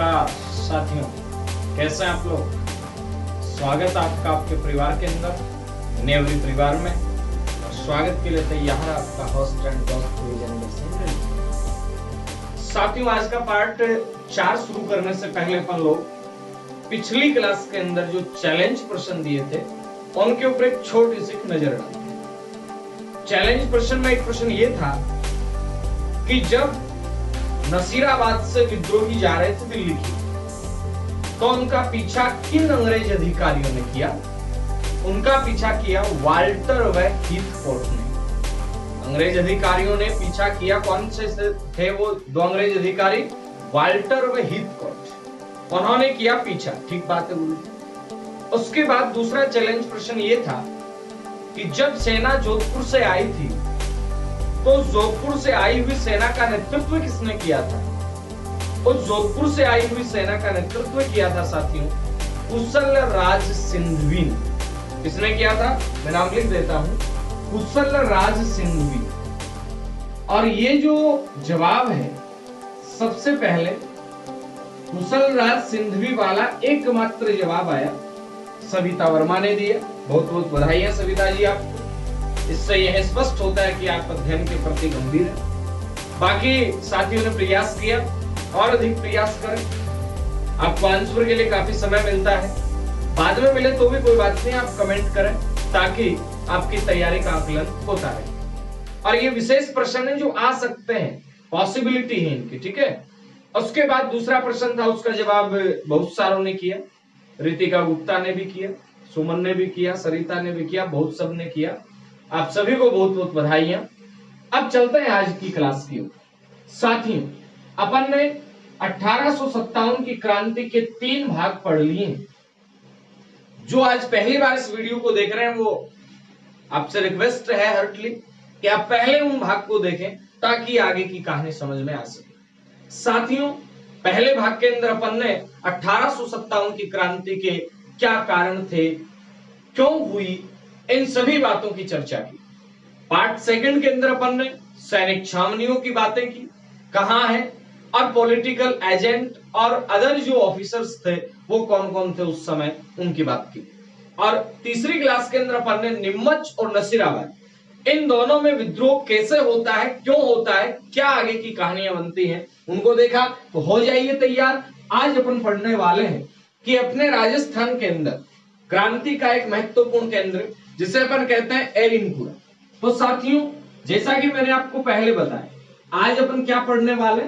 नमस्कार साथियों, कैसे हैं आप लोग। स्वागत है आपका आपके परिवार के अंदर, नेवरी परिवार में। और स्वागत के लिए तैयार है आपका होस्ट एंड दोस्त। साथियों, आज का पार्ट 4 शुरू करने से पहले अपन लोग पिछली क्लास के अंदर जो चैलेंज प्रश्न दिए थे उनके ऊपर एक छोटी सी नजर डालते। चैलेंज प्रश्न में एक प्रश्न ये था कि जब नसीराबाद से विद्रोही जा रहे थे दिल्ली की, तो उनका पीछा किन अंग्रेज अधिकारियों ने किया। उनका पीछा किया वाल्टर व हीथकोर्ट ने। अंग्रेज अधिकारियों ने पीछा किया, कौन से थे वो दो अंग्रेज अधिकारी, वाल्टर व हीथकोर्ट। उन्होंने किया पीछा, ठीक बात है बोली। उसके बाद दूसरा चैलेंज प्रश्न ये था कि जब सेना जोधपुर से आई थी, तो जोधपुर से आई हुई सेना का नेतृत्व किसने किया था। उस जोधपुर से आई हुई सेना का नेतृत्व किया था साथियों कुशल राज सिंधवी ने। किसने किया था, मैं नाम लिख देता हूं, कुशल राज सिंधवी। और ये जो जवाब है, सबसे पहले कुशल राज सिंधवी वाला एकमात्र जवाब आया सविता वर्मा ने दिया। बहुत बहुत बधाई है सविता जी आपको। इससे यह स्पष्ट होता है कि आप अध्ययन के प्रति गंभीर हैं। बाकी साथियों ने प्रयास किया, और अधिक प्रयास करें। आपको आंसर के लिए काफी समय मिलता है, बाद में मिले तो भी कोई बात नहीं, आप कमेंट करें ताकि आपकी तैयारी का आकलन होता रहे। और ये विशेष प्रश्न है जो आ सकते हैं, पॉसिबिलिटी है इनकी, ठीक है। उसके बाद दूसरा प्रश्न था, उसका जवाब बहुत सारों ने किया। रितिका गुप्ता ने भी किया, सुमन ने भी किया, सरिता ने भी किया, बहुत सब ने किया। आप सभी को बहुत बहुत बधाइयां। अब चलते हैं आज की क्लास की ओर। साथियों, अपन ने 1857 की क्रांति के 3 भाग पढ़ लिए हैं। जो आज पहली बार इस वीडियो को देख रहे हैं, वो आपसे रिक्वेस्ट है हर्टली कि आप पहले उन भाग को देखें ताकि आगे की कहानी समझ में आ सके। साथियों, पहले भाग के अंदर अपन ने 1857 की क्रांति के क्या कारण थे, क्यों हुई, इन सभी बातों की चर्चा की। पार्ट सेकंड के अंदर अपन ने सैनिक छावनियों की बातें की, कहां है, और पॉलिटिकल एजेंट और अदर जो ऑफिसर्स थे वो कौन कौन थे उस समय, उनकी बात की। और तीसरी क्लास के अंदर अपन ने नीमच और नसीराबाद, इन दोनों में विद्रोह कैसे होता है, क्यों होता है, क्या आगे की कहानियां बनती हैं, उनको देखा। तो हो जाइए तैयार। आज अपन पढ़ने वाले हैं कि अपने राजस्थान के अंदर क्रांति का एक महत्वपूर्ण केंद्र, जिसे अपन कहते हैं एरिनपुरा। तो साथियों, जैसा कि मैंने आपको पहले बताया, आज अपन क्या पढ़ने वाले,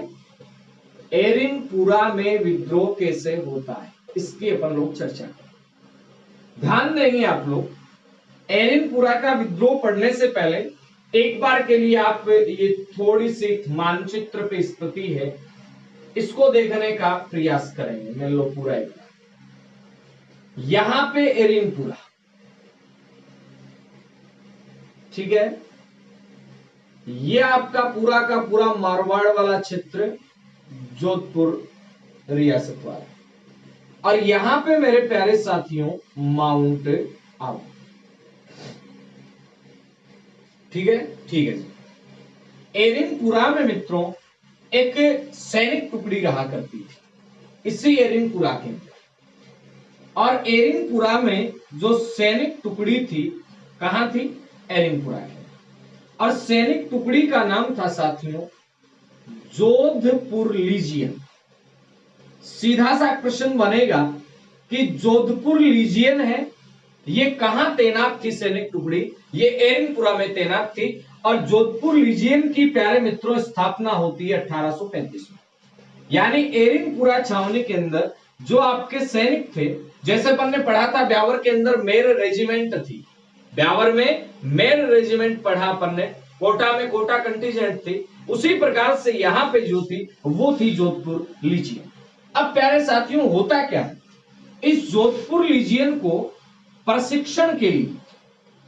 एरिनपुरा में विद्रोह कैसे होता है, इसकी अपन लोग चर्चा करें। ध्यान देंगे आप लोग, एरिनपुरा का विद्रोह पढ़ने से पहले एक बार के लिए आप ये थोड़ी सी मानचित्र पे स्थिति है, इसको देखने का प्रयास करेंगे। मैं लो पूरा एक बार, यहां पे एरिनपुरा, ठीक है, ये आपका पूरा का पूरा मारवाड़ वाला क्षेत्र, जोधपुर रियासत वाला। और यहां पे मेरे प्यारे साथियों माउंट आबू, ठीक है, ठीक है जी। एरिनपुरा में मित्रों एक सैनिक टुकड़ी रहा करती थी, इसी एरिनपुरा के अंदर। और एरिनपुरा में जो सैनिक टुकड़ी थी, कहां थी, एरिनपुरा के। और सैनिक टुकड़ी का नाम था साथियों जोधपुर लीजियन। सीधा सा प्रश्न बनेगा कि जोधपुर लीजियन है, ये कहां तैनात थी सैनिक टुकड़ी, ये एरिनपुरा में तैनात थी। और जोधपुर लीजियन की प्यारे मित्रों स्थापना होती है 1835 में। यानी एरिनपुरा छावनी के अंदर जो आपके सैनिक थे, जैसे अपन ने पढ़ा था ब्यावर के अंदर मेर रेजिमेंट थी, ब्यावर में मेर रेजिमेंट पढ़ा अपन ने, कोटा में कोटा कंटीजेंट थी, उसी प्रकार से यहां पे जो थी वो थी जोधपुर लीजियन। अब प्यारे साथियों, होता क्या है, इस जोधपुर लीजियन को प्रशिक्षण के लिए,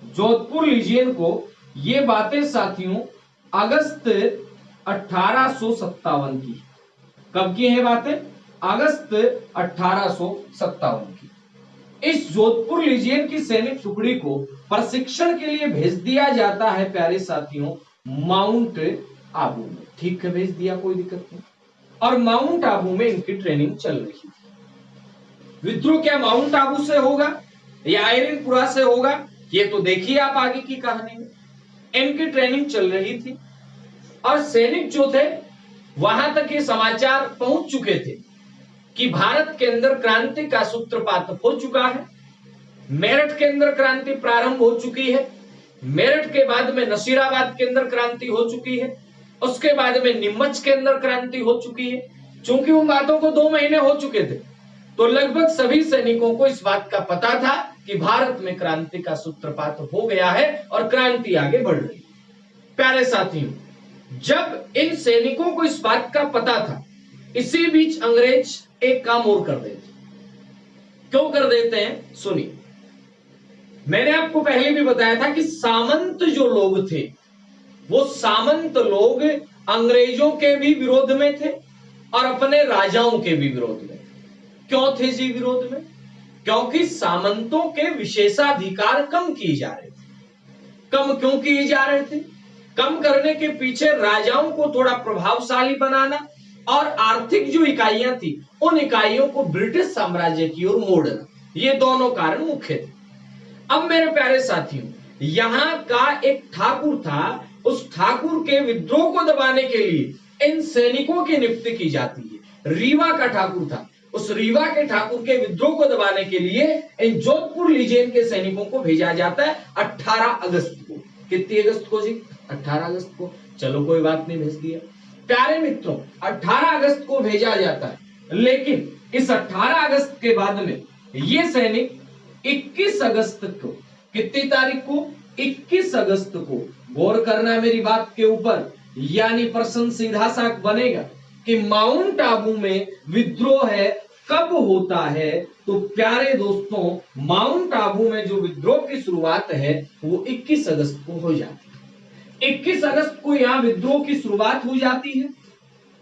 जोधपुर लीजियन को ये बातें साथियों अगस्त 1857 की, कब की है बातें, अगस्त 1857 की। इस जोधपुर लीजियन की सैनिक टुकड़ी को प्रशिक्षण के लिए भेज दिया जाता है प्यारे साथियों माउंट आबू में। ठीक है, भेज दिया, कोई दिक्कत नहीं। और माउंट आबू में इनकी ट्रेनिंग चल रही थी। विद्रोह क्या माउंट आबू से होगा या आयरनपुरा से होगा, ये तो देखिए आप आगे की कहानी में। इनकी ट्रेनिंग चल रही थी और सैनिक जो थे वहां तक ये समाचार पहुंच चुके थे कि भारत के अंदर क्रांति का सूत्रपात हो चुका है। मेरठ के अंदर क्रांति प्रारंभ हो चुकी है, मेरठ के बाद में नसीराबाद के अंदर क्रांति हो चुकी है, उसके बाद में नीमच के अंदर क्रांति हो चुकी है। चूंकि उन बातों को 2 महीने हो चुके थे, तो लगभग सभी सैनिकों को इस बात का पता था कि भारत में क्रांति का सूत्रपात हो गया है और क्रांति आगे बढ़ रही है। प्यारे साथियों, जब इन सैनिकों को इस बात का पता था, इसी बीच अंग्रेज एक काम और कर देते। क्यों कर देते हैं, सुनिए। मैंने आपको पहले भी बताया था कि सामंत जो लोग थे, वो सामंत लोग अंग्रेजों के भी विरोध में थे और अपने राजाओं के भी विरोध में थे। क्यों थे जी विरोध में? क्योंकि सामंतों के विशेषाधिकार कम किए जा रहे थे। कम क्यों किए जा रहे थे? कम करने के पीछे राजाओं को थोड़ा प्रभावशाली बनाना और आर्थिक जो इकाइयां थी उन इकाइयों को ब्रिटिश साम्राज्य की ओर मोड़ना, ये दोनों कारण मुख्य थे। अब मेरे प्यारे साथियों, यहां का एक ठाकुर था, उस ठाकुर के विद्रोह को दबाने के लिए इन सैनिकों की नियुक्ति की जाती है। रीवा का ठाकुर था, उस रीवा के ठाकुर के विद्रोह को दबाने के लिए इन जोधपुर लीजेन के सैनिकों को भेजा जाता है 18 अगस्त को। कितनी अगस्त को जी? 18 अगस्त को। चलो कोई बात नहीं, भेज दिया। प्यारे मित्रों, 18 अगस्त को भेजा जाता है, लेकिन इस 18 अगस्त के बाद में ये सैनिक 21 अगस्त को, कितनी तारीख को? 21 अगस्त को, गौर करना मेरी बात के ऊपर, यानी प्रश्न सीधा सा बनेगा कि माउंट आबू में विद्रोह है कब होता है? तो प्यारे दोस्तों, माउंट आबू में जो विद्रोह की शुरुआत है वो 21 अगस्त को हो जाती है। 21 अगस्त को यहाँ विद्रोह की शुरुआत हो जाती है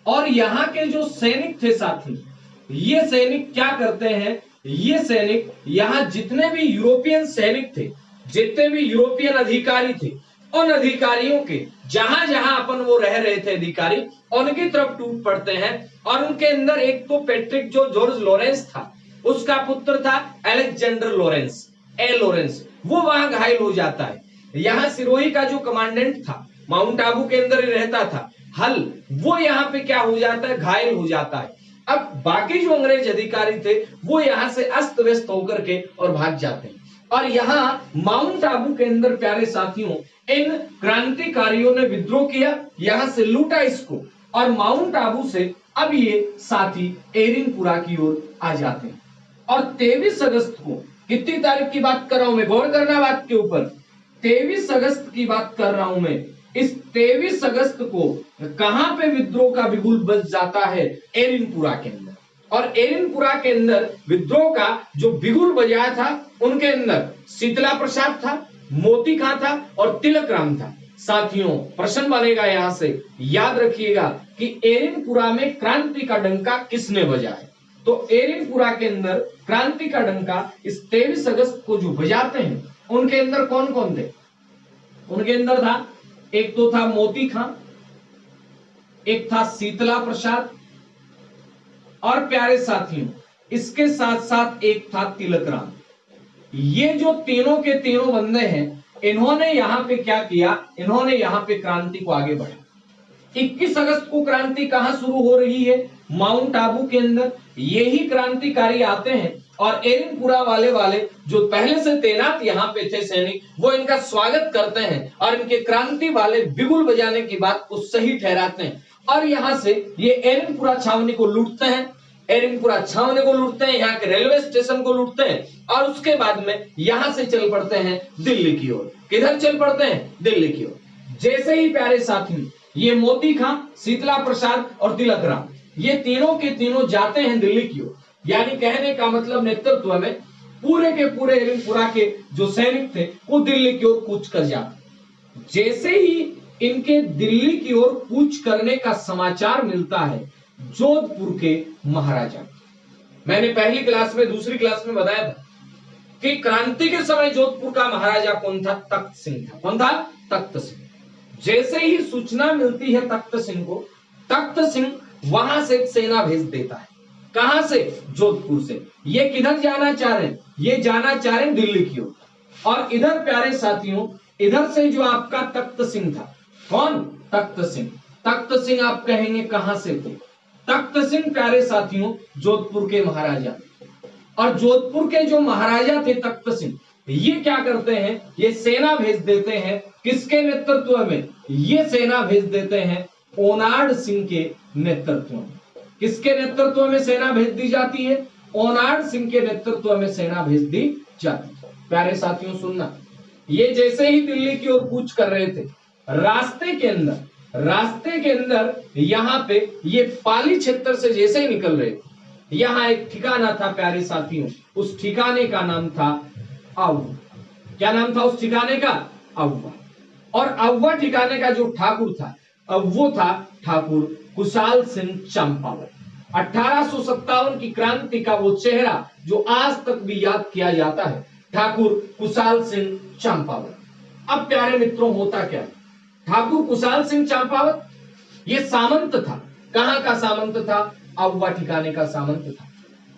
और यहाँ के जो सैनिक थे साथी, ये सैनिक क्या करते हैं? ये सैनिक यहाँ जितने भी यूरोपियन सैनिक थे, जितने भी यूरोपियन अधिकारी थे, उन अधिकारियों के जहां जहां अपन वो रह रहे थे अधिकारी, उनकी तरफ टूट पड़ते हैं। और उनके अंदर एक तो पैट्रिक जो जॉर्ज लॉरेंस था, उसका पुत्र था अलेक्जेंडर लॉरेंस, लॉरेंस, वो वहां घायल हो जाता है। यहाँ सिरोही का जो कमांडेंट था, माउंट आबू के अंदर ही रहता था, हल, वो यहाँ पे क्या हो जाता है? घायल हो जाता है। अब बाकी जो अंग्रेज अधिकारी थे वो यहाँ से अस्त व्यस्त होकर के और भाग जाते हैं। और यहाँ माउंट आबू के अंदर प्यारे साथियों, इन क्रांतिकारियों ने विद्रोह किया, यहां से लूटा इसको, और माउंट आबू से अब ये साथी एरिनपुरा की ओर आ जाते हैं। और 23 अगस्त को, कितनी तारीख की बात कर रहा हूं मैं, गौर करना बात के ऊपर, 23 अगस्त की बात कर रहा हूं मैं। इस 23 अगस्त को कहां पे विद्रोह का बिगुल बज जाता है? एरिनपुरा के अंदर। और एरिनपुरा के अंदर विद्रोह का जो बिगुल बजाया था, उनके अंदर शीतला प्रसाद था, मोती खां था और तिलक राम था। साथियों, प्रश्न बनेगा यहां से, याद रखिएगा कि एरिनपुरा में क्रांति का डंका किसने बजाया? तो एरिनपुरा के अंदर क्रांति का डंका इस 23 अगस्त को जो बजाते हैं, उनके अंदर कौन कौन थे? उनके अंदर था, एक तो था मोती खां, एक था शीतला प्रसाद, और प्यारे साथियों इसके साथ साथ एक था तिलक राम। ये जो तीनों के तीनों बंदे हैं, इन्होंने यहां पे क्या किया? इन्होंने यहां पे क्रांति को आगे बढ़ाया। 21 अगस्त को क्रांति कहां शुरू हो रही है? माउंट आबू के अंदर। यही क्रांतिकारी आते हैं और एरिनपुरा वाले जो पहले से तैनात यहाँ पे थे सैनिक, वो इनका स्वागत करते हैं और इनके क्रांति वाले बिगुल बजाने की बात को सही ठहराते हैं। और यहाँ से ये एरिनपुरा छावनी को लूटते हैं, एरिनपुरा छावनी को लूटते हैं, यहाँ के रेलवे स्टेशन को लूटते हैं और उसके बाद में यहां से चल पड़ते हैं दिल्ली की ओर। किधर चल पड़ते हैं? दिल्ली की ओर। जैसे ही प्यारे साथी ये मोती खां, शीतला प्रसाद और तिलक राम, ये तीनों के तीनों जाते हैं दिल्ली की ओर, यानी कहने का मतलब नेतृत्व में पूरे के पूरे एरिनपुरा के जो सैनिक थे वो दिल्ली की ओर कूच कर जाते। जैसे ही इनके दिल्ली की ओर कूच करने का समाचार मिलता है जोधपुर के महाराजा, मैंने पहली क्लास में, दूसरी क्लास में बताया था कि क्रांति के समय जोधपुर का महाराजा कौन था? तख्त सिंह था। कौन था? तख्त सिंह। जैसे ही सूचना मिलती है तख्त सिंह को, तख्त सिंह वहां से एक सेना भेज देता है। कहां से? जोधपुर से। ये किधर जाना चाह रहे हैं? ये जाना चाह रहे हैं दिल्ली की ओर। और इधर प्यारे साथियों, इधर से जो आपका तख्त सिंह था, कौन? तख्त सिंह। तख्त सिंह आप कहेंगे कहां से थे? तख्त सिंह प्यारे साथियों जोधपुर के महाराजा। और जोधपुर के जो महाराजा थे तख्त सिंह, ये क्या करते हैं? ये सेना भेज देते हैं। किसके नेतृत्व में? ये सेना भेज देते हैं ओनाड सिंह के नेतृत्व में। किसके नेतृत्व में सेना भेज दी जाती है? ओनाड सिंह के नेतृत्व में सेना भेज दी जाती है। प्यारे साथियों सुनना, ये जैसे ही दिल्ली की ओर कूच कर रहे थे, रास्ते के अंदर यहाँ पे ये पाली क्षेत्र से जैसे ही निकल रहे थे, यहाँ एक ठिकाना था प्यारे साथियों, उस ठिकाने का नाम था अव्वा। क्या नाम था उस ठिकाने का? अव्वा। और अव्वा ठिकाने का जो ठाकुर था, अब वो था ठाकुर कुशाल सिंह चंपावत। 1857 की क्रांति का वो चेहरा जो आज तक भी याद किया जाता है, ठाकुर कुशाल सिंह चंपावत। अब प्यारे मित्रों होता क्या? ठाकुर कुशाल सिंह चंपावत ये सामंत था। कहां का सामंत था? अव्वा ठिकाने का सामंत था।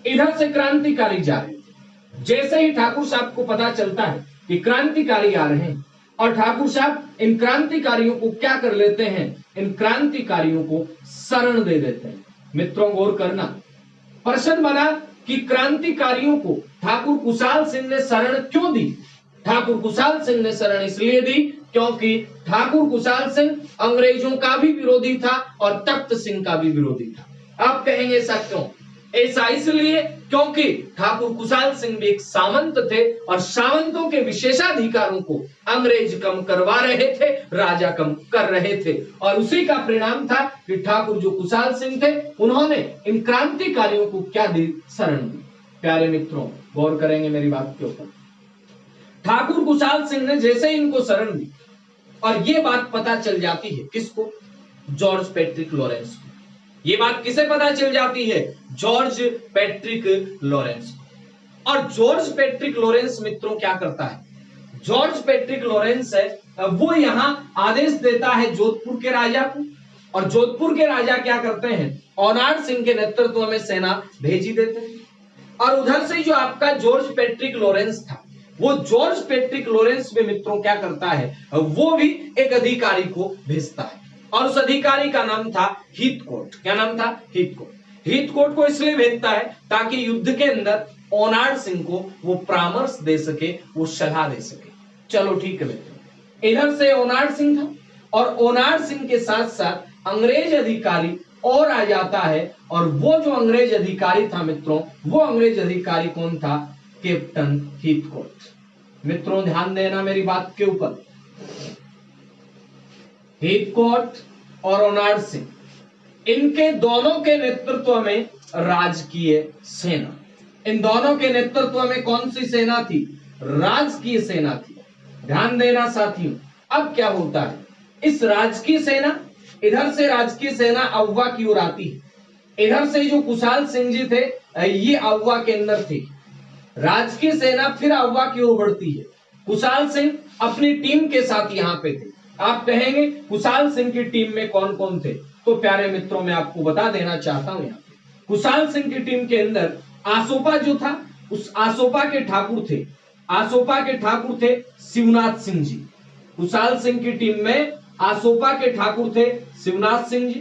इधर से क्रांतिकारी जा रहे थे। जैसे ही ठाकुर साहब को पता चलता है कि क्रांतिकारी आ रहे हैं, और ठाकुर साहब इन क्रांतिकारियों को क्या कर लेते हैं? इन क्रांतिकारियों को शरण दे देते हैं। मित्रों गौर करना, प्रश्न बना कि क्रांतिकारियों को ठाकुर कुशाल सिंह ने शरण क्यों दी? ठाकुर कुशाल सिंह ने शरण इसलिए दी क्योंकि ठाकुर कुशाल सिंह अंग्रेजों का भी विरोधी था और तख्त सिंह का भी विरोधी था। आप कहेंगे ऐसा क्यों? ऐसा इसलिए क्योंकि ठाकुर कुशाल सिंह भी एक सामंत थे और सामंतों के विशेषाधिकारों को अंग्रेज कम करवा रहे थे, राजा कम कर रहे थे। और उसी का परिणाम था कि ठाकुर जो कुशाल सिंह थे, उन्होंने इन क्रांतिकारियों को क्या दी? शरण दी। प्यारे मित्रों गौर करेंगे मेरी बात के ऊपर। ठाकुर कुशाल सिंह ने जैसे ही इनको शरण दी, और ये बात पता चल जाती है किसको? जॉर्ज पैट्रिक लॉरेंस को। ये बात किसे पता चल जाती है? George Patrick Lawrence. और जॉर्ज पैट्रिक लॉरेंस मित्रों क्या करता है? जॉर्ज पैट्रिक लॉरेंस है वो यहां आदेश देता है जोधपुर के राजा को, और जोधपुर के राजा क्या करते हैं? ओनाड सिंह के नेतृत्व में सेना भेजी देते हैं। और उधर से जो आपका जॉर्ज पैट्रिक लॉरेंस था, वो जॉर्ज पैट्रिक लॉरेंस में मित्रों क्या करता है? वो भी एक अधिकारी को भेजता है, और उस अधिकारी का नाम था हीथकोट। क्या नाम था? हीथकोट। हीथकोट को इसलिए भेजता है ताकि युद्ध के अंदर ओनाड सिंह को वो परामर्श दे सके, वो सलाह दे सके। चलो ठीक है मित्रों, इधर से ओनाड सिंह था, और ओनाड सिंह के साथ साथ अंग्रेज अधिकारी और आ जाता है। और वो जो अंग्रेज अधिकारी था मित्रों, वो अंग्रेज अधिकारी कौन था? Captain Heathcote. मित्रों ध्यान देना मेरी बात के ऊपर। हीथकोट और ओनाड सिंह, इनके दोनों के नेतृत्व में राजकीय सेना। इन दोनों के नेतृत्व में कौन सी सेना थी? राजकीय सेना थी। ध्यान देना साथियों। अब क्या होता है? इस राजकीय सेना, इधर से राजकीय सेना अव्वा की ओर आती है। इधर से जो कुशाल सिंह जी थे, ये अव्वा के अंदर थे। राजकीय सेना फिर अव्वा की ओर बढ़ती है। कुशाल सिंह अपनी टीम के साथ यहाँ पे थे। आप कहेंगे कुशाल सिंह की टीम में कौन कौन थे? तो प्यारे मित्रों मैं आपको बता देना चाहता हूं, यहाँ पे कुशाल सिंह की टीम के अंदर आसोपा जो था, उस आसोपा के ठाकुर थे। आसोपा के ठाकुर थे शिवनाथ सिंह जी। कुशाल सिंह की टीम में आसोपा के ठाकुर थे शिवनाथ सिंह जी।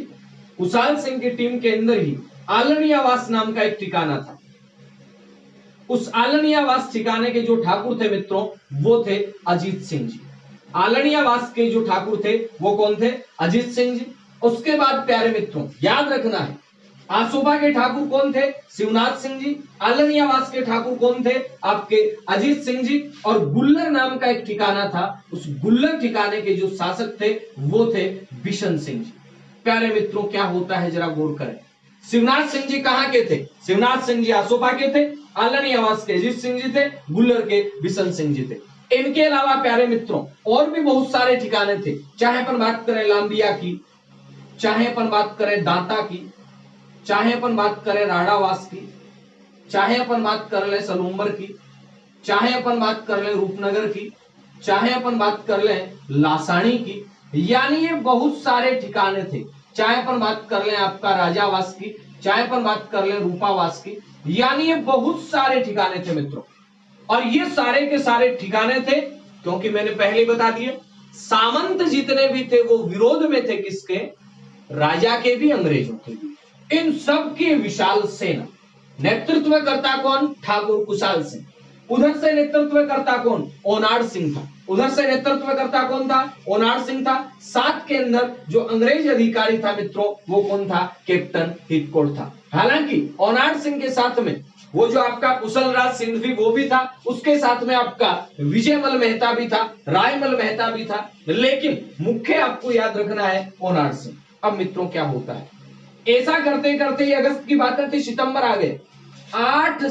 कुशाल सिंह की टीम के अंदर ही आलनियावास नाम का एक ठिकाना था। उस आलनियावास ठिकाने के जो ठाकुर थे मित्रों, वो थे अजीत सिंह जी। आलनियावास के जो ठाकुर थे वो कौन थे? अजीत सिंह जी। उसके बाद प्यारे मित्रों याद रखना है, आसोपा के ठाकुर कौन थे? शिवनाथ सिंह जी। आलनियावास के ठाकुर कौन थे? आपके अजीत सिंह जी। और गुल्लर नाम का एक ठिकाना था, उस गुल्लर ठिकाने के जो शासक थे वो थे बिशन सिंह जी। प्यारे मित्रों क्या होता है जरा गौर करें। शिवनाथ सिंह जी कहाँ के थे? शिवनाथ सिंह जी आसोपा के थे, आलनियावास के अजीत सिंह जी थे, गुल्लर के बिशन सिंह जी थे। इनके अलावा प्यारे मित्रों और भी बहुत सारे ठिकाने थे, चाहे अपन बात करें लांबिया की, चाहे अपन बात करें दांता की, चाहे अपन बात करें राणावास की, चाहे अपन बात कर ले सलूम्बर की, चाहे अपन बात कर ले रूपनगर की, चाहे अपन बात कर ले लासानी की। यानी ये बहुत सारे ठिकाने थे चाहे अपन बात कर लें आपका राजावास की, चाहे अपन बात कर लें रूपावास की, यानी ये बहुत सारे ठिकाने थे मित्रों। और ये सारे के सारे ठिकाने थे क्योंकि मैंने पहले ही बता दिया, सामंत जितने भी थे वो विरोध में थे किसके? राजा के भी, अंग्रेजों के भी। इन सब की विशाल सेना, नेतृत्व करता कौन? ठाकुर कुशाल सिंह। उधर से नेतृत्व करता कौन? ओनाड सिंह था। उधर से नेतृत्व करता कौन था? ओनाड सिंह था। साथ के अंदर जो अंग्रेज अधिकारी था मित्रों, वो कौन था? कैप्टन हिटकोर्ट था। हालांकि ओनाड सिंह के साथ में वो जो आपका कुशल राज सिंघवी वो भी था, उसके साथ में आपका विजयमल मेहता भी था, रायमल मेहता भी था, लेकिन मुख्य आपको याद रखना है ओनाड सिंह। अब मित्रों क्या होता है, ऐसा करते करते ये अगस्त की बात थी, सितंबर आ गए। 8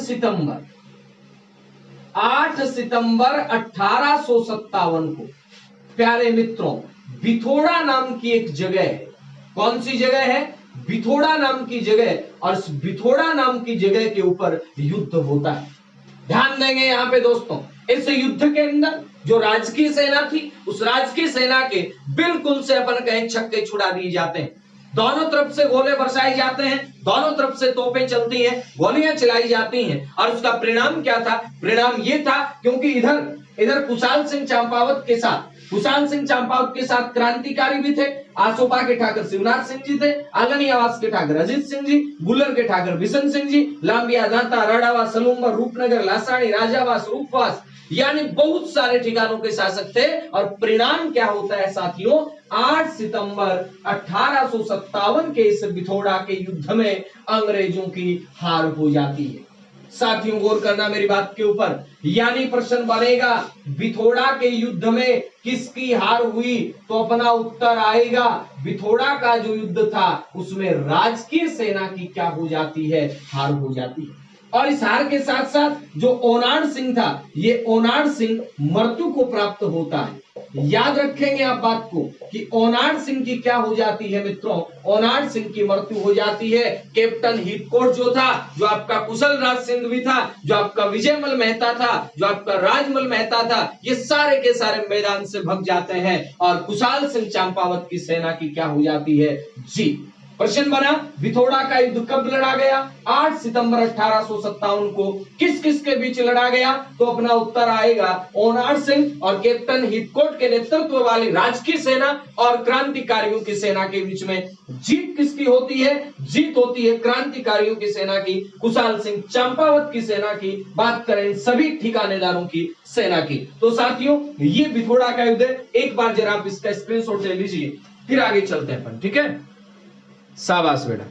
सितंबर 1857 को प्यारे मित्रों बिथोड़ा नाम की एक जगह है। कौन सी जगह है? बिथोड़ा नाम की जगह। और इस बिथोड़ा नाम की जगह के ऊपर युद्ध होता है। ध्यान देंगे यहाँ पे दोस्तों, इस युद्ध के अंदर जो राजकीय सेना थी, उस राजकीय सेना के बिल्कुल से अपन कहें छक्के छुड़ा दिए जाते हैं। दोनों तरफ से गोले बरसाए जाते हैं, दोनों तरफ से तोपें चलती हैं, गोलियां चलाई जाती हैं। और उसका परिणाम क्या था? परिणाम ये था, क्योंकि इधर कुशाल सिंह चंपावत के साथ क्रांतिकारी भी थे। आसोपा के ठाकर शिवनाथ सिंह जी थे, आंगनी आवास के ठाकर अजीत सिंह जी, गुलर के ठाकर बिशन सिंह जी, लांबिया दांता, राडावा, सलूम्बर, रूपनगर, लासानी, राजावास, रूपवास, यानी बहुत सारे ठिकानों के शासक थे। और परिणाम क्या होता है साथियों? 8 सितंबर 1857 के इस बिथोड़ा के युद्ध में अंग्रेजों की हार हो जाती है। साथियों गौर करना मेरी बात के ऊपर, यानी प्रश्न बनेगा बिथोड़ा के युद्ध में किसकी हार हुई? तो अपना उत्तर आएगा बिथोड़ा का जो युद्ध था उसमें राजकीय सेना की क्या हो जाती है? हार हो जाती है। और इस हार के साथ साथ जो ओनाड सिंह था, ये ओनाड सिंह मृत्यु को प्राप्त होता है। याद रखेंगे आप बात को कि ओनाड सिंह की क्या हो जाती है मित्रों? ओनाड सिंह की मृत्यु हो जाती है। कैप्टन हिटकोर्ट जो था, जो आपका कुशल राज सिंघवी था, जो आपका विजयमल मेहता था, जो आपका राजमल मेहता था, ये सारे के सारे मैदान से भाग जाते हैं और कुशाल सिंह चंपावत की सेना की क्या हो जाती है? जीत। प्रश्न बना बिथोड़ा का युद्ध कब लड़ा गया? 8 सितंबर 1857 को। किस किस के बीच लड़ा गया? तो अपना उत्तर आएगा ओनाड सिंह और कैप्टन हिटकोर्ट के नेतृत्व वाली राजकीय सेना और क्रांतिकारियों की सेना के बीच में। जीत किसकी होती है? जीत होती है क्रांतिकारियों की सेना की, कुशाल सिंह चंपावत की सेना की। बात करें सभी ठिकानेदारों की सेना की। तो साथियों ये बिथोड़ा का युद्ध है। एक बार जरा आप इसका स्क्रीनशॉट ले लीजिए, फिर आगे चलते हैं अपन, ठीक है? शाबाश बेटा।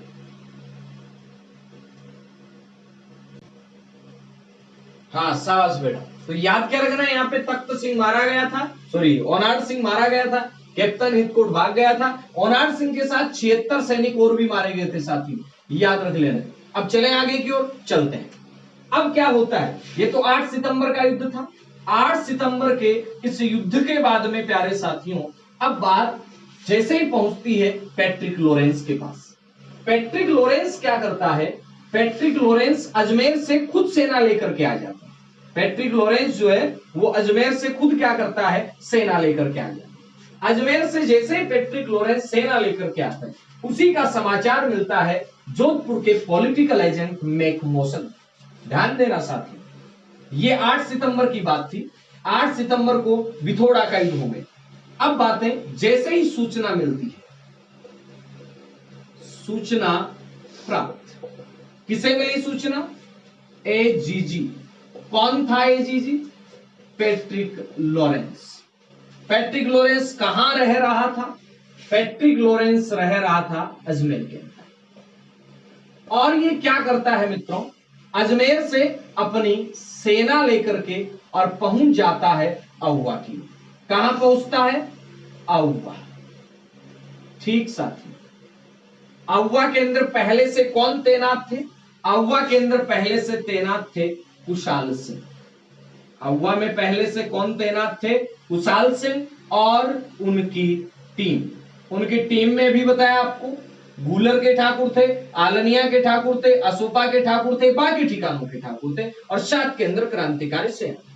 हाँ शाबाश बेटा। तो याद क्या रखना है, यहाँ पे तख्त सिंह मारा गया था, सॉरी ओनाड सिंह मारा गया था, कैप्टन हिटकोर्ट भाग गया था, ओनाड सिंह के साथ 76 सैनिक और भी मारे गए थे साथियों, याद रख लेना। अब चले आगे की ओर चलते हैं। अब क्या होता है, ये तो 8 सितंबर का युद्ध था। 8 सितंबर के इस युद्ध के बाद में प्यारे साथियों अब बात जैसे ही पहुंचती है पैट्रिक लॉरेंस के पास। पैट्रिक लॉरेंस क्या करता है? पैट्रिक लॉरेंस अजमेर से खुद सेना लेकर के आ जाता है। पैट्रिक लॉरेंस जो है वो अजमेर से खुद क्या करता है? सेना लेकर के आ जाता है। अजमेर से जैसे ही पैट्रिक लॉरेंस सेना लेकर के आता है, उसी का समाचार मिलता है जोधपुर के पॉलिटिकल एजेंट मैकमोसन। ध्यान देना साथियों, ये 8 सितंबर की बात थी। 8 सितंबर को बिथोड़ा का युद्ध हो गया। अब बातें जैसे ही सूचना मिलती है, सूचना प्राप्त, किसे मिली सूचना? एजीजी। कौन था AGG? Patrick Lawrence. Patrick Lawrence कहां रह रहा था? पैट्रिक लॉरेंस रह रहा था अजमेर के अंदर। और ये क्या करता है मित्रों? अजमेर से अपनी सेना लेकर के और पहुंच जाता है आउवा की। कहां पहुंचता है? आउवा। ठीक साथी, आउवा के अंदर पहले से कौन तैनात थे? आउवा के अंदर पहले से तैनात थे कुशाल सिंह। आउवा में पहले से कौन तैनात थे? कुशाल सिंह और उनकी टीम। उनकी टीम में भी बताया आपको, गुलर के ठाकुर थे, आलनिया के ठाकुर थे, असोपा के ठाकुर थे, बाकी ठिकानों के ठाकुर थे और साथ के अंदर क्रांतिकारी सेना।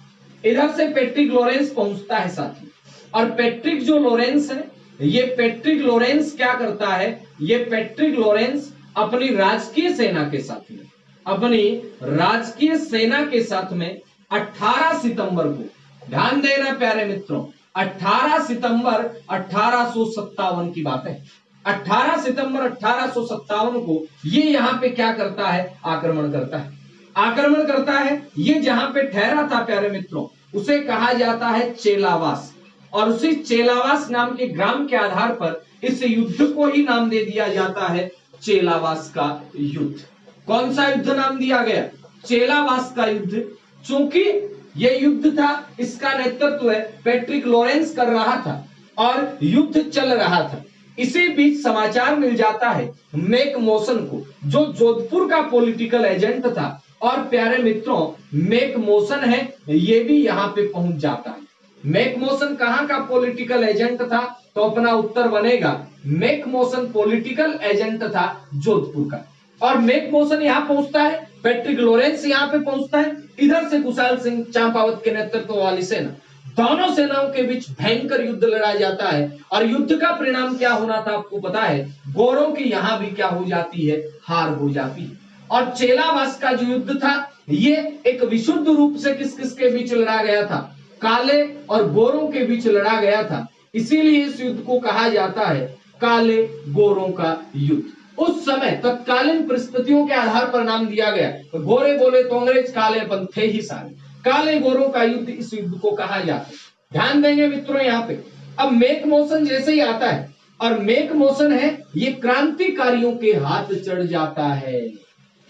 इधर से पैट्रिक लॉरेंस पहुंचता है साथी। और पैट्रिक जो लॉरेंस है ये पैट्रिक लॉरेंस क्या करता है, ये पैट्रिक लॉरेंस अपनी राजकीय सेना के साथ में, अपनी राजकीय सेना के साथ में 18 सितंबर को, ध्यान देना प्यारे मित्रों, 18 सितंबर 1857 की बात है। 18 सितंबर 1857 को ये यहां पे क्या करता है, आक्रमण करता है। आक्रमण करता है, ये जहां पे ठहरा था प्यारे मित्रों, उसे कहा जाता है चेलावास, और उसी चेलावास नाम के ग्राम के आधार पर इस युद्ध को ही नाम दे दिया जाता है चेलावास का युद्ध। कौन सा युद्ध नाम दिया गया, चेलावास का युद्ध। चूंकि यह युद्ध था, इसका नेतृत्व पैट्रिक लॉरेंस कर रहा था और युद्ध चल रहा था। इसी बीच समाचार मिल जाता है मैक मॉसन को, जो जोधपुर का पॉलिटिकल एजेंट था, और प्यारे मित्रों मैक मॉसन है, ये भी यहां पे पहुंच जाता है। मैक मॉसन कहां का पॉलिटिकल एजेंट था, तो अपना उत्तर बनेगा मैक मॉसन पॉलिटिकल एजेंट था जोधपुर का। और मैक मॉसन यहां पहुंचता है, पैट्रिक लॉरेंस यहां पे पहुंचता है, इधर से कुशाल सिंह चंपावत के नेतृत्व वाली सेना, दोनों सेनाओं के बीच भयंकर युद्ध लड़ा जाता है। और युद्ध का परिणाम क्या होना था आपको पता है, गोरों की यहां भी क्या हो जाती है, हार हो जाती है। और चेलावास का जो युद्ध था, ये एक विशुद्ध रूप से किस किस के बीच लड़ा गया था, काले और गोरों के बीच लड़ा गया था। इसीलिए इस युद्ध को कहा जाता है काले गोरों का युद्ध। उस समय तत्कालीन परिस्थितियों के आधार पर नाम दिया गया, तो गोरे बोले तो अंग्रेज, काले अपन थे ही सारे, काले गोरों का युद्ध इस युद्ध को कहा जाता है। ध्यान देंगे मित्रों यहाँ पे। अब मैक मॉसन जैसे ही आता है, और मैक मॉसन है ये क्रांतिकारियों के हाथ चढ़ जाता है।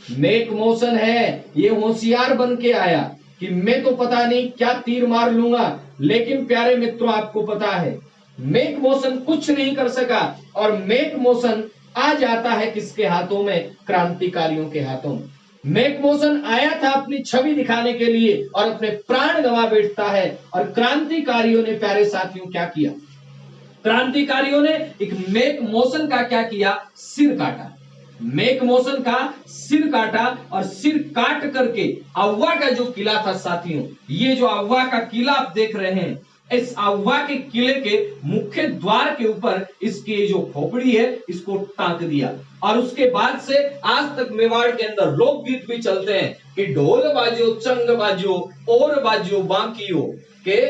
मैक मॉसन है ये होशियार बन के आया कि मैं तो पता नहीं क्या तीर मार लूंगा, लेकिन प्यारे मित्रों आपको पता है मैक मॉसन कुछ नहीं कर सका, और मैक मॉसन आ जाता है किसके हाथों में, क्रांतिकारियों के हाथों में। मैक मॉसन आया था अपनी छवि दिखाने के लिए और अपने प्राण गंवा बैठता है। और क्रांतिकारियों ने प्यारे साथियों क्या किया, क्रांतिकारियों ने एक मैक मॉसन का क्या किया, सिर काटा। मैक मॉसन का सिर काटा, और सिर काट करके अव्वा का जो किला था साथियों, ये जो अव्वा का किला आप देख रहे हैं, इस अव्वा के किले के मुख्य द्वार के ऊपर इसकी जो खोपड़ी है इसको टांक दिया। और उसके बाद से आज तक मेवाड़ के अंदर लोकगीत भी चलते हैं कि ढोल बाजो चंग बाजो और बाजो बाकियो, के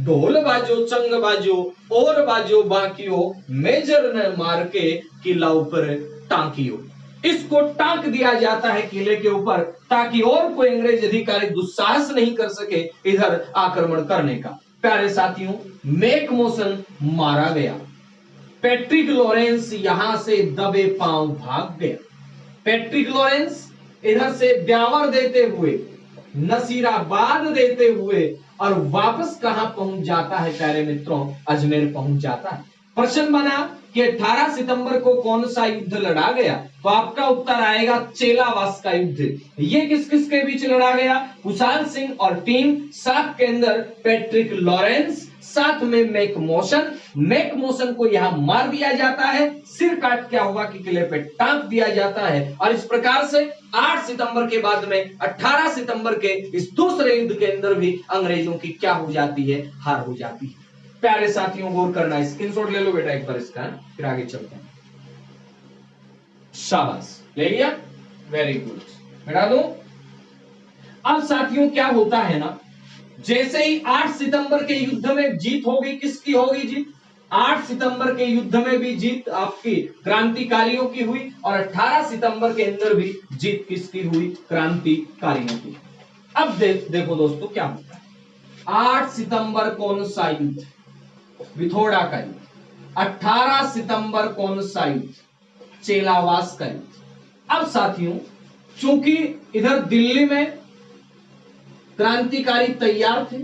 ढोल बाजो चंग बाजो और बाजो बाकियो, मेजर ने मार के किला ऊपर टांकियो। इसको टांक दिया जाता है किले के ऊपर, ताकि और कोई अंग्रेज अधिकारी दुस्साहस नहीं कर सके इधर आक्रमण करने का। प्यारे साथियों मैक मॉसन मारा गया, पैट्रिक लॉरेंस यहां से दबे पांव भाग गया। पैट्रिक लॉरेंस इधर से ब्यावर देते हुए, नसीराबाद देते हुए, और वापस कहां पहुंच जाता है प्यारे मित्रों, अजमेर पहुंच जाता है। प्रश्न बना कि 18 सितंबर को कौन सा युद्ध लड़ा गया, तो आपका उत्तर आएगा चेलावास का युद्ध। ये किस किस के बीच लड़ा गया, कुशाल सिंह और टीम, साथ के अंदर पैट्रिक लॉरेंस, साथ में मैक मॉसन। मैक मॉसन को यहां मार दिया जाता है, सिर काट क्या हुआ कि किले पे टांक दिया जाता है। और इस प्रकार से 8 सितंबर के बाद में 18 सितंबर के इस दूसरे युद्ध के अंदर भी अंग्रेजों की क्या हो जाती है, हार हो जाती है। प्यारे साथियों गौर करना, स्क्रीनशॉट ले लो बेटा एक बार इसका, फिर आगे चलते हैं। शाबाश, ले लिया, वेरी गुड, हटा दो। अब साथियों क्या होता है ना, जैसे ही 8 सितंबर के युद्ध में जीत होगी, किसकी होगी जीत, 8 सितंबर के युद्ध में भी जीत आपकी क्रांतिकारियों की हुई, और 18 सितंबर के अंदर भी जीत किसकी हुई, क्रांतिकारियों की। अब देखो दोस्तों क्या होता है। 8 सितंबर कौन सा युद्ध, विथोड़ा का युद्ध। 18 सितंबर कौन सा युद्ध, चेलावास का युद्ध। अब साथियों चूंकि इधर दिल्ली में क्रांतिकारी तैयार थे,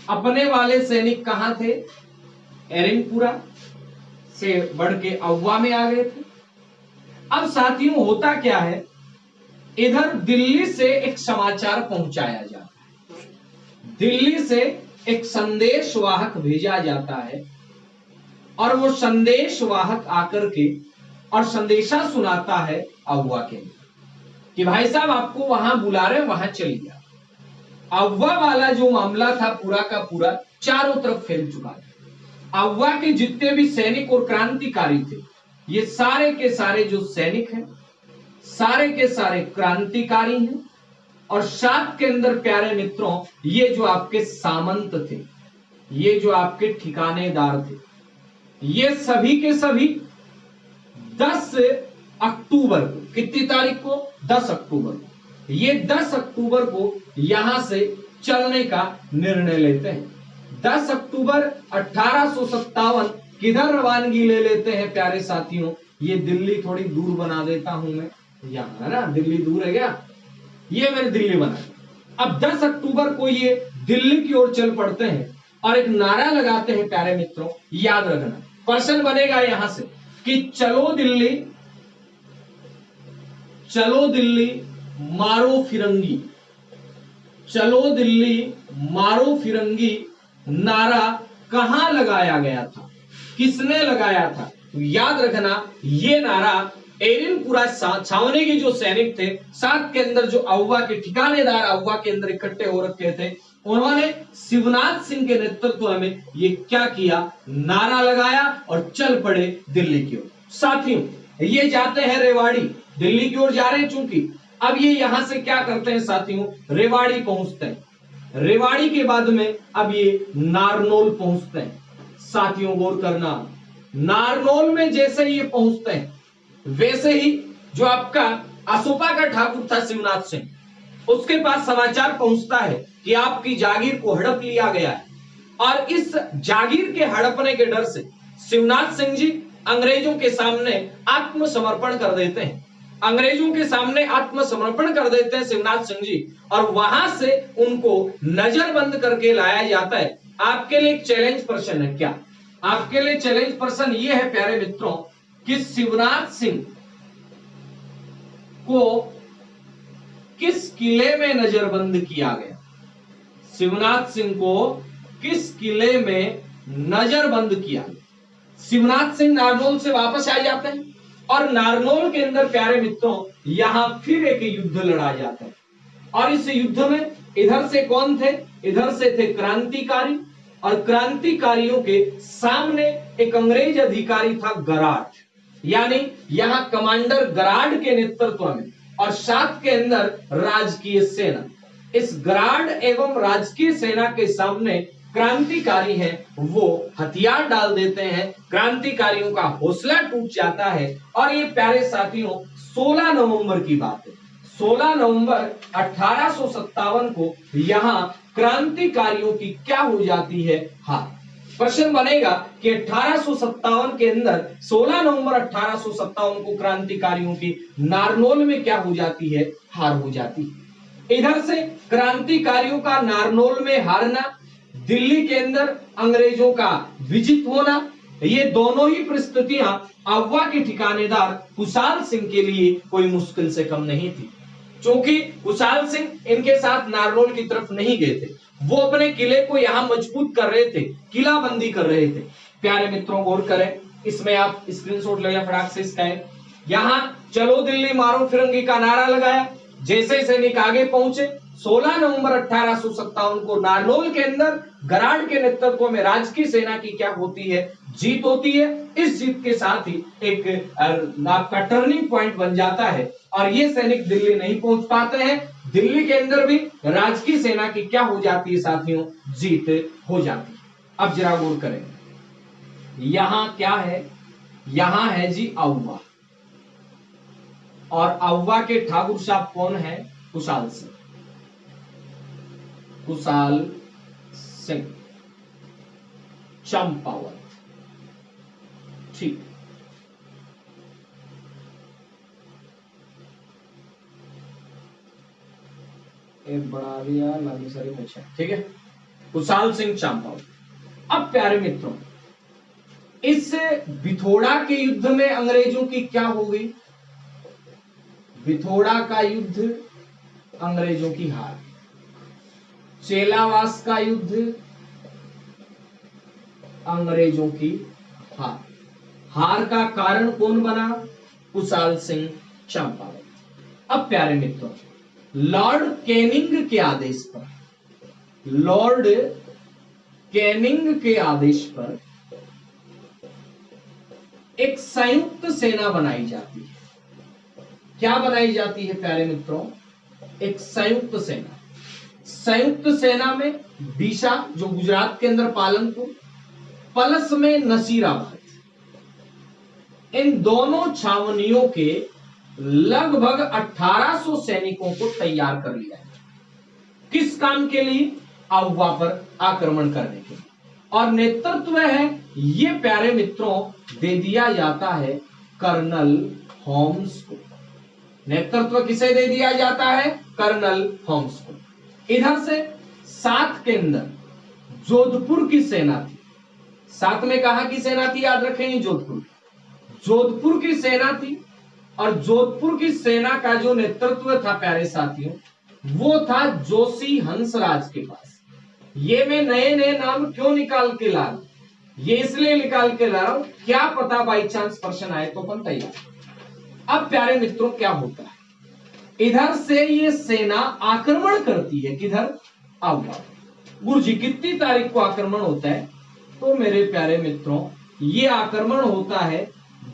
अपने वाले सैनिक कहां थे, एरिनपुरा से बढ़ के अव्वा में आ गए थे। अब साथियों होता क्या है, इधर दिल्ली से एक समाचार पहुंचाया जाता है, दिल्ली से एक संदेशवाहक भेजा जाता है, और वो संदेशवाहक आकर के और संदेशा सुनाता है अव्वा के कि भाई साहब आपको वहां बुला रहे, वहां चलिए। अव्वा वाला जो मामला था पूरा का पूरा चारों तरफ फैल चुका था। अव्वा के जितने भी सैनिक और क्रांतिकारी थे, ये सारे के सारे जो सैनिक हैं, सारे के सारे क्रांतिकारी हैं, और साथ के अंदर प्यारे मित्रों ये जो आपके सामंत थे, ये जो आपके ठिकानेदार थे, ये सभी के सभी 10 अक्टूबर को, कितनी तारीख को, 10 अक्टूबर को, ये 10 अक्टूबर को यहां से चलने का निर्णय लेते हैं। 10 अक्टूबर 1857 किधर रवानगी ले लेते हैं प्यारे साथियों, ये दिल्ली थोड़ी दूर बना देता हूं मैं, यहां है ना, दिल्ली दूर है क्या, ये मैंने दिल्ली बनाया। अब 10 अक्टूबर को ये दिल्ली की ओर चल पड़ते हैं और एक नारा लगाते हैं प्यारे मित्रों, याद रखना, प्रश्न बनेगा यहां से कि चलो दिल्ली, चलो दिल्ली मारो फिरंगी, चलो दिल्ली मारो फिरंगी नारा कहां लगाया गया था, किसने लगाया था। तो याद रखना ये नारा एरिनपुरा छावनी के जो सैनिक थे, साथ के अंदर जो अव्वा के ठिकानेदार अव्वा के अंदर इकट्ठे हो रखे थे, उन्होंने शिवनाथ सिंह के नेतृत्व में ये क्या किया, नारा लगाया और चल पड़े दिल्ली की ओर। साथियों ये जाते हैं रेवाड़ी, दिल्ली की ओर जा रहे हैं चूंकि, अब ये यहां से क्या करते हैं साथियों, रेवाड़ी पहुंचते हैं, रेवाड़ी के बाद में अब ये नारनौल पहुंचते हैं। साथियों गौर करना, नारनौल में जैसे ये पहुंचते हैं वैसे ही जो आपका असोपा का ठाकुर था शिवनाथ सिंह, उसके पास समाचार पहुंचता है कि आपकी जागीर को हड़प लिया गया है, और इस जागीर के हड़पने के डर से शिवनाथ सिंह जी अंग्रेजों के सामने आत्मसमर्पण कर देते हैं, अंग्रेजों के सामने आत्मसमर्पण कर देते हैं शिवनाथ सिंह जी, और वहां से उनको नजरबंद करके लाया जाता है। आपके लिए एक चैलेंज प्रश्न है, क्या आपके लिए चैलेंज प्रश्न ये है प्यारे मित्रों कि शिवनाथ सिंह को किस किले में नजरबंद किया गया, शिवनाथ सिंह को किस किले में नजरबंद किया गया। शिवनाथ सिंह नारनौल से वापस आ जाते हैं और नारनौल के अंदर प्यारे मित्रों यहां फिर एक युद्ध लड़ा जाता है, और इस युद्ध में इधर से कौन थे, इधर से थे क्रांतिकारी, और क्रांतिकारियों के सामने एक अंग्रेज अधिकारी था गराड, यानी यहां कमांडर गराड के नेतृत्व में, और साथ के अंदर राजकीय सेना। इस गराड एवं राजकीय सेना के सामने क्रांतिकारी हैं, वो हथियार डाल देते हैं, क्रांतिकारियों का हौसला टूट जाता है। और ये प्यारे साथियों 16 नवंबर की बात है, 16 नवंबर 1857 को यहां क्रांतिकारियों की क्या हो जाती है, हार। प्रश्न बनेगा कि 1857 के अंदर 16 नवंबर 1857 को क्रांतिकारियों की नारनौल में क्या हो जाती है, हार हो जाती है। इधर से क्रांतिकारियों का नारनौल में हारना, दिल्ली के अंदर अंग्रेजों का विजित होना, ये दोनों ही परिस्थितियां अव्वा के ठिकानेदार कुशाल सिंह के लिए कोई मुश्किल से कम नहीं थी, क्योंकि कुशाल सिंह इनके साथ नारनौल की तरफ नहीं गए थे, वो अपने किले को यहां मजबूत कर रहे थे, किलाबंदी कर रहे थे। प्यारे मित्रों गौर करें, इसमें आप स्क्रीनशॉट ले या फटाक से इसका है, यहां चलो दिल्ली मारो फिरंगी का नारा लगाया, जैसे सैनिक आगे पहुंचे 16 नवंबर 1857 को नारनौल के अंदर गराड के नेतृत्व में राजकीय सेना की क्या होती है, जीत होती है। इस जीत के साथ ही एक आपका टर्निंग पॉइंट बन जाता है और ये सैनिक दिल्ली नहीं पहुंच पाते हैं, दिल्ली के अंदर भी राजकीय सेना की क्या हो जाती है साथियों, जीत हो जाती है। अब जरा गौर करें, यहां क्या है, यहां है जी अव्वा, और अव्वा के ठाकुर साहब कौन है, कुशाल सिंह, कुशाल सिंह चंपावत, ठीक। एक बड़ा दिया लंबी सारी मुझे, ठीक है, कुशाल सिंह चंपावत। अब प्यारे मित्रों, इस बिथोड़ा के युद्ध में अंग्रेजों की क्या हो गई, बिथोड़ा का युद्ध अंग्रेजों की हार, चेलावास का युद्ध अंग्रेजों की हार, हार का कारण कौन बना, कुशाल सिंह चंपावत। अब प्यारे मित्रों, लॉर्ड कैनिंग के आदेश पर, लॉर्ड कैनिंग के आदेश पर एक संयुक्त सेना बनाई जाती है। क्या बनाई जाती है प्यारे मित्रों? एक संयुक्त सेना। संयुक्त सेना में दिशा जो गुजरात के अंदर पालनपुर, पलस में नसीराबाद, इन दोनों छावनियों के लगभग 1800 सैनिकों को तैयार कर लिया है। किस काम के लिए? अफवाह पर आक्रमण करने के लिए। और नेतृत्व है ये प्यारे मित्रों दे दिया जाता है कर्नल होम्स को। नेतृत्व किसे दे दिया जाता है? कर्नल होम्स को। इधर से साथ के अंदर जोधपुर की सेना थी। साथ में कहां की सेना थी? याद रखेंगे, जोधपुर। जोधपुर की सेना थी और जोधपुर की सेना का जो नेतृत्व था प्यारे साथियों, वो था जोशी हंसराज के पास। ये मैं नए नए नाम क्यों निकाल के ला रहा हूं? ये इसलिए निकाल के ला रहा हूं, क्या पता बाई चांस प्रश्न आए तो अपन तैयार। अब प्यारे मित्रों क्या होता है, इधर से ये सेना आक्रमण करती है। किधर? अववा। गुरुजी कितनी तारीख को आक्रमण होता है? तो मेरे प्यारे मित्रों ये आक्रमण होता है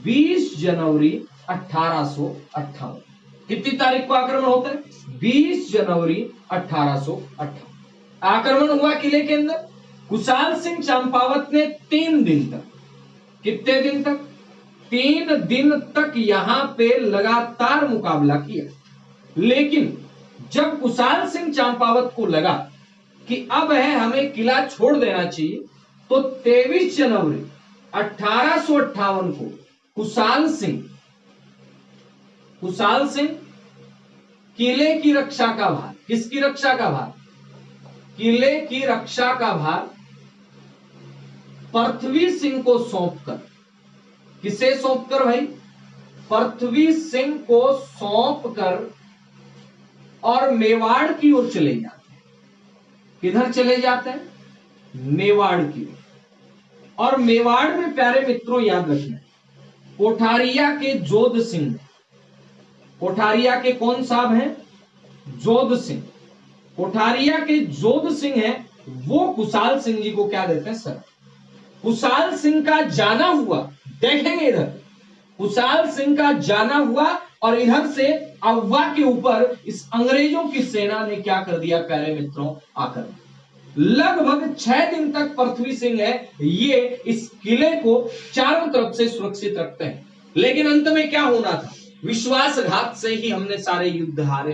20 जनवरी 1858। कितनी तारीख को आक्रमण होता है? 20 जनवरी 1858। आक्रमण हुआ किले के अंदर। कुशाल सिंह चंपावत ने 3 दिन तक, कितने दिन तक? 3 दिन तक यहां पे लगातार मुकाबला किया। लेकिन जब कुशाल सिंह चंपावत को लगा कि अब है हमें किला छोड़ देना चाहिए, तो 23 जनवरी 1858 को कुशाल सिंह किले की रक्षा का भार, किसकी रक्षा का भार? किले की रक्षा का भार पृथ्वी सिंह को सौंपकर, किसे सौंपकर भाई? पृथ्वी सिंह को सौंपकर और मेवाड़ की ओर चले जाते हैं। किधर चले जाते हैं? मेवाड़ की ओर। और मेवाड़ में प्यारे मित्रों याद रखना, कोठारिया के जोध सिंह, कोठारिया के कौन साहब हैं? जोध सिंह। कोठारिया के जोध सिंह हैं, वो कुशाल सिंह जी को क्या देते हैं? सर। कुशाल सिंह का जाना हुआ, देखेंगे इधर, कुशाल सिंह का जाना हुआ और इधर से अववा के ऊपर इस अंग्रेजों की सेना ने क्या कर दिया प्यारे मित्रों? आक्रमण। लगभग 6 दिन तक पृथ्वी सिंह है ये इस किले को चारों तरफ से सुरक्षित रखते हैं। लेकिन अंत में क्या होना था? विश्वासघात से ही हमने सारे युद्ध हारे,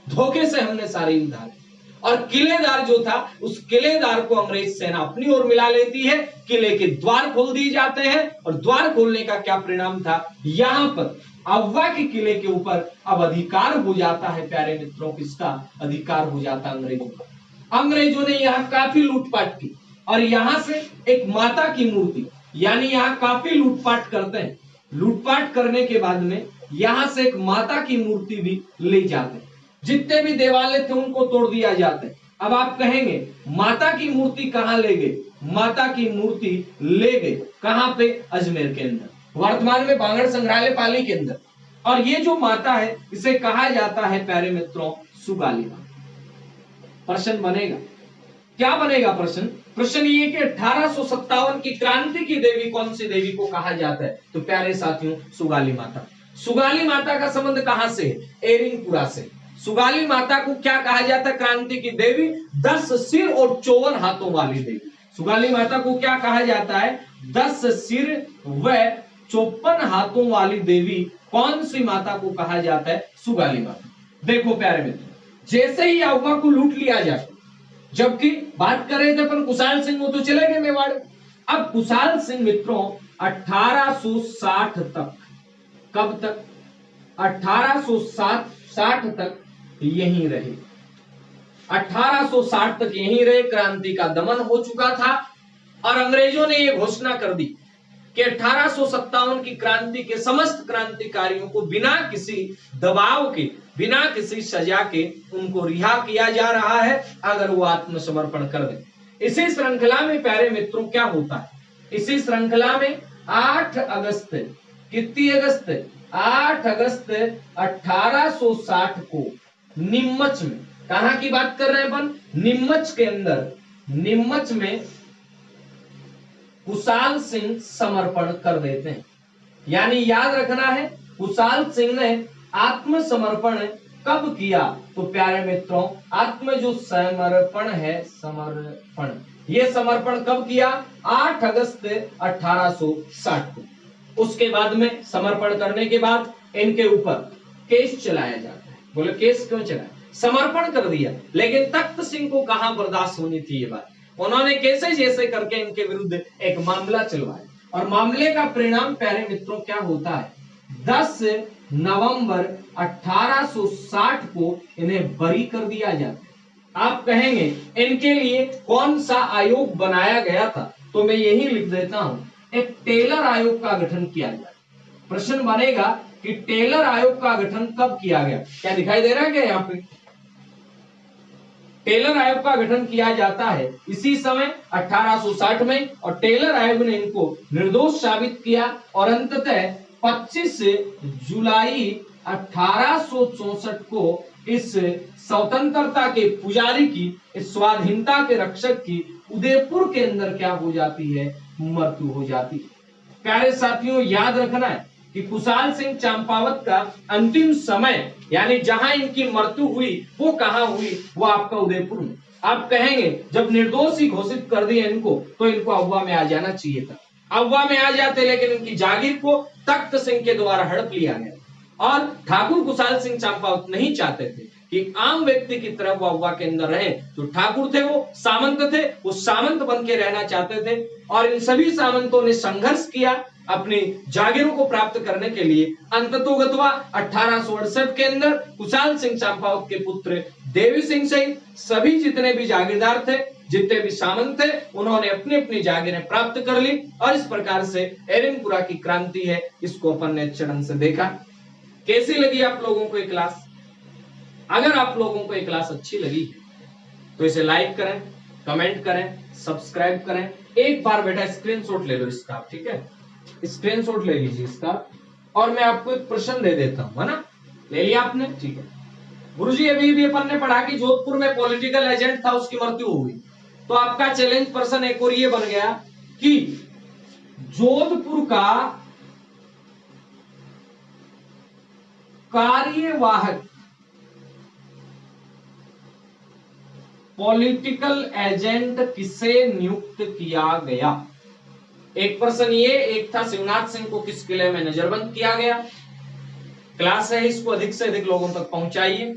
धोखे से हमने सारे युद्ध हारे। और किलेदार जो था, उस किलेदार को अंग्रेज सेना अपनी ओर मिला लेती है। किले के द्वार खोल दिए जाते हैं और द्वार खोलने का क्या परिणाम था? यहां पर अववा के किले के ऊपर अब अधिकार हो जाता है प्यारे मित्रों। किसका अधिकार हो जाता? अंग्रेजों का। अंग्रेजों ने यहाँ काफी लूटपाट की और यहां से एक माता की मूर्ति, यानी यहाँ काफी लूटपाट करते हैं। लूटपाट करने के बाद में यहां से एक माता की मूर्ति भी ले जाते हैं। जितने भी देवालय थे उनको तोड़ दिया जाता है। अब आप कहेंगे माता की मूर्ति कहां ले गए? माता की मूर्ति ले गए कहां पे? अजमेर के अंदर, वर्तमान में बांगड़ संग्रहालय पाली के अंदर। और ये जो माता है इसे कहा जाता है प्यारे मित्रों सुगाली माता। प्रश्न बनेगा, क्या बनेगा प्रश्न? प्रश्न ये कि 1857 की क्रांति की देवी कौन सी देवी को कहा जाता है? तो प्यारे साथियों सुगाली माता। सुगाली माता का संबंध कहां से है? एरिंगपुरा से। सुगाली माता को क्या कहा जाता है? क्रांति की देवी, 10 सिर और 54 हाथों वाली देवी। सुगाली माता को क्या कहा जाता है? 10 सिर व 54 हाथों वाली देवी। कौन सी माता को कहा जाता है? सुगाली माता। देखो प्यारे मित्र, जैसे ही अववा को लूट लिया जाए, जबकि बात कर रहे थे अपन कुशाल सिंह, वो तो चले गए मेवाड़। अब कुशाल सिंह मित्रों 1860 तक, कब तक? 1860 तक यहीं रहे। 1860 तक यहीं रहे। क्रांति का दमन हो चुका था और अंग्रेजों ने यह घोषणा कर दी कि 1857 की क्रांति के समस्त क्रांतिकारियों को बिना किसी दबाव के, बिना किसी सजा के उनको रिहा किया जा रहा है अगर वो आत्मसमर्पण कर दे। इसी श्रृंखला में प्यारे मित्रों क्या होता है? इसी श्रृंखला में 8 अगस्त, कितनी अगस्त? 8 अगस्त 1860 को नीमच में, कहां की बात कर रहे हैं अपन? नीमच के अंदर, नीमच में कुशाल सिंह समर्पण कर देते हैं। यानी याद रखना है कुशाल सिंह ने आत्मसमर्पण कब किया? तो प्यारे मित्रों, आत्म जो समर्पण है, समर्पण, ये समर्पण कब किया? 8 अगस्त 1860 को। उसके बाद में समर्पण करने के बाद इनके ऊपर केस चलाया जाता है। बोले केस क्यों चलाया? समर्पण कर दिया, लेकिन तख्त सिंह को कहां बर्दाश्त होनी थी ये बात। उन्होंने कैसे जैसे करके इनके विरुद्ध एक मामला चलवाया, और मामले का परिणाम प्यारे मित्रों क्या होता है? 10 नवंबर 1860 को इन्हें बरी कर दिया जाता है। आप कहेंगे इनके लिए कौन सा आयोग बनाया गया था? तो मैं यही लिख देता हूं, एक टेलर आयोग का गठन किया गया। प्रश्न बनेगा कि टेलर आयोग का गठन कब किया गया? क्या दिखाई दे रहा है क्या यहाँ पे? टेलर आयोग का गठन किया जाता है इसी समय 1860 में, और टेलर आयोग ने इनको निर्दोष साबित किया और अंततः 25 जुलाई 1864 को इस स्वतंत्रता के पुजारी की, इस स्वाधीनता के रक्षक की उदयपुर के अंदर क्या हो जाती है? मृत्यु हो जाती है। प्यारे साथियों, याद रखना है कि कुशाल सिंह चंपावत का अंतिम समय, यानी जहां इनकी मृत्यु हुई वो कहां हुई? वो आपका उदयपुर में। आप कहेंगे जब निर्दोष ही घोषित कर दिया इनको, तो इनको अगवा में आ जाना चाहिए था। अगवा में आ जाते, लेकिन इनकी जागीर को तख्त सिंह के द्वारा हड़प लिया गया, और ठाकुर कुशाल सिंह चंपावत नहीं चाहते थे कि आम व्यक्ति की तरह वो अगवा के अंदर रहे। तो ठाकुर थे, वो सामंत थे, वो सामंत बन के रहना चाहते थे, और इन सभी सामंतों ने संघर्ष किया अपनी जागीरों को प्राप्त करने के लिए। अंततोगत्वा 1868 के अंदर कुशाल सिंह चंपावत के पुत्र देवी सिंह सहित सभी जितने भी जागीरदार थे, जितने भी सामंत थे, उन्होंने अपनी अपनी जागीरें प्राप्त कर ली, और इस प्रकार से एरनपुरा की क्रांति है, इसको अपन ने अच्छे ढंग से देखा। कैसी लगी आप लोगों को ये क्लास? अगर आप लोगों को ये क्लास अच्छी लगी तो इसे लाइक करें, कमेंट करें, सब्सक्राइब करें। एक बार बेटा स्क्रीनशॉट ले लो इसका, ठीक है? स्क्रीनशॉट ले लीजिए इसका, और मैं आपको एक प्रश्न दे देता हूं, है ना? ले लिया आपने? ठीक है। गुरुजी, अभी भी अपन ने पढ़ा कि जोधपुर में पॉलिटिकल एजेंट था, उसकी मृत्यु हो गई। तो आपका चैलेंज पर्सन एक और ये बन गया कि जोधपुर का कार्यवाहक पॉलिटिकल एजेंट किसे नियुक्त किया गया? एक प्रश्न ये, एक था शिवनाथ सिंह को किस किले में नजरबंद किया गया। क्लास है, इसको अधिक से अधिक लोगों तक पहुंचाइए।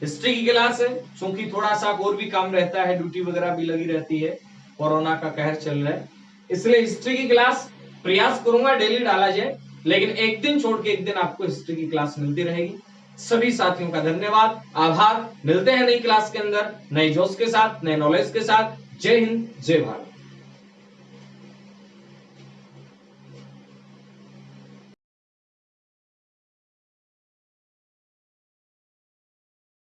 हिस्ट्री की क्लास है, क्योंकि थोड़ा सा और भी काम रहता है, ड्यूटी वगैरह भी लगी रहती है, कोरोना का कहर चल रहा है, इसलिए हिस्ट्री की क्लास प्रयास करूंगा डेली डाला जाए, लेकिन एक दिन छोड़ के एक दिन आपको हिस्ट्री की क्लास मिलती रहेगी। सभी साथियों का धन्यवाद, आभार। मिलते हैं नई क्लास के अंदर नए जोश के साथ, नए नॉलेज के साथ। जय हिंद, जय भारत।